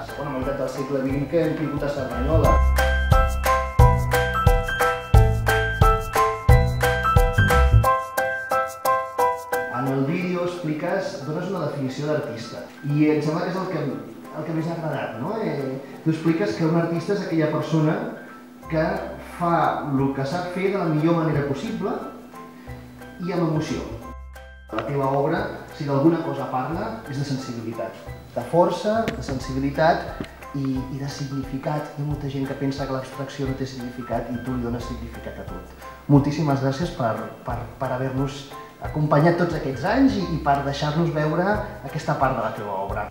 segona meitat del segle XX que hem tingut a Cerdanyola. En el vídeo expliques, dones una definició d'artista i em sembla que és el que més ha agradat, no? Tu expliques que un artista és aquella persona que fa el que sap fer de la millor manera possible i amb emoció. La teva obra, si d'alguna cosa parla, és de sensibilitat, de força, de sensibilitat i de significat. Hi ha molta gent que pensa que l'abstracció no té significat i tu li dones significat a tot. Moltíssimes gràcies per haver-nos acompanyat tots aquests anys i per deixar-nos veure aquesta part de la teva obra.